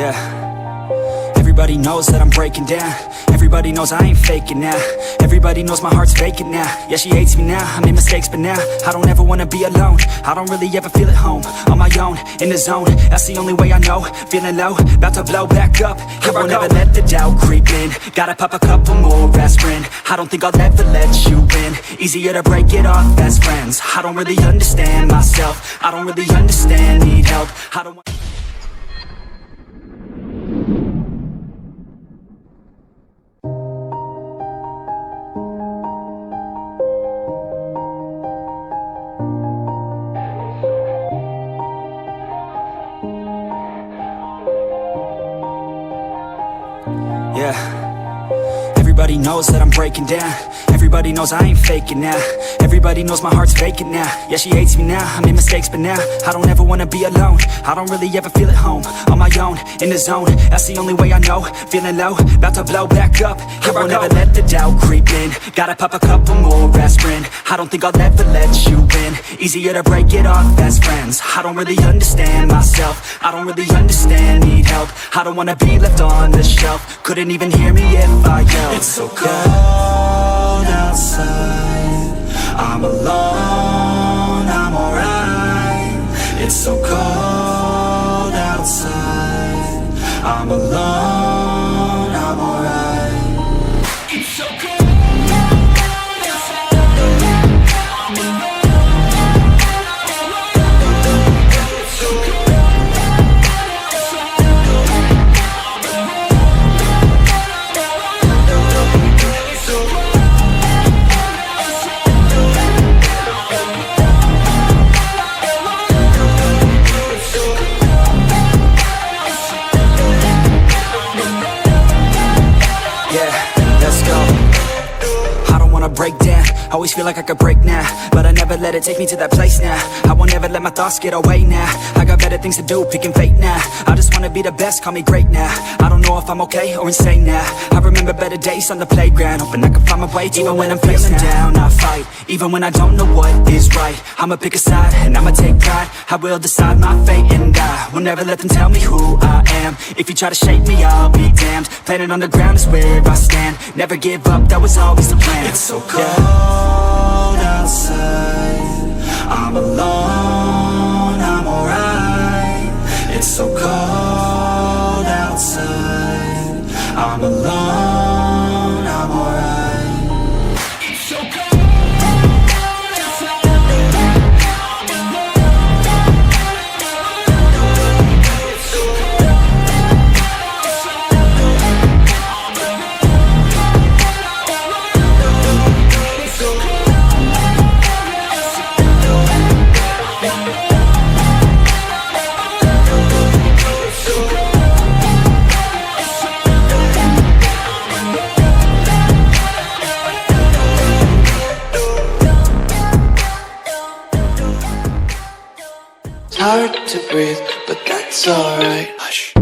Yeah. Everybody knows that I'm breaking down. Everybody knows I ain't faking now. Everybody knows my heart's vacant now. Yeah, she hates me now, I made mistakes but now I don't ever wanna be alone. I don't really ever feel at home. On my own, in the zone, that's the only way I know. Feeling low, about to blow back up. Here I won't ever let the doubt creep in. Gotta pop a couple more aspirin. I don't think I'll ever let you in. Easier to break it off best friends. I don't really understand myself. I don't really understand, need help. I don't want Yeah. Everybody knows that I'm breaking down. Everybody knows I ain't faking now. Everybody knows my heart's vacant now. Yeah, she hates me now, I made mistakes but now I don't ever wanna be alone. I don't really ever feel at home. On my own, in the zone, that's the only way I know. Feeling low, about to blow back up. Here I won't ever let the doubt creep in. Gotta pop a couple more aspirin. I don't think I'll ever let you in. Easier to break it off best friends. I don't really understand myself. I don't really understand, need help. I don't wanna be left on the shelf. Couldn't even hear me if I yelled. It's so cold outside, I'm alone, I'm alright. It's so cold outside, I'm alone, I'm alright. It's so cold. Break down, always feel like I could break now, but I never let it take me to that place now. I won't ever let my thoughts get away now. I got better things to do, picking fate now. I just wanna be the best, call me great now. I don't know if I'm okay or insane now. I remember better days on the playground, hoping I can find my way. Even when I'm feeling down, I fight. Even when I don't know what is right, I'ma pick a side and I'ma take pride. I will decide my fate and I will never let them tell me who I am. If you try to shake me, I'll be damned. Planet on the ground is where I stand. Never give up, that was always the plan. It's so cold outside, I'm alone, I'm alright. It's so cold outside, I'm alone, I'm alright. It's so cold. Hard to breathe, but that's alright. Hush.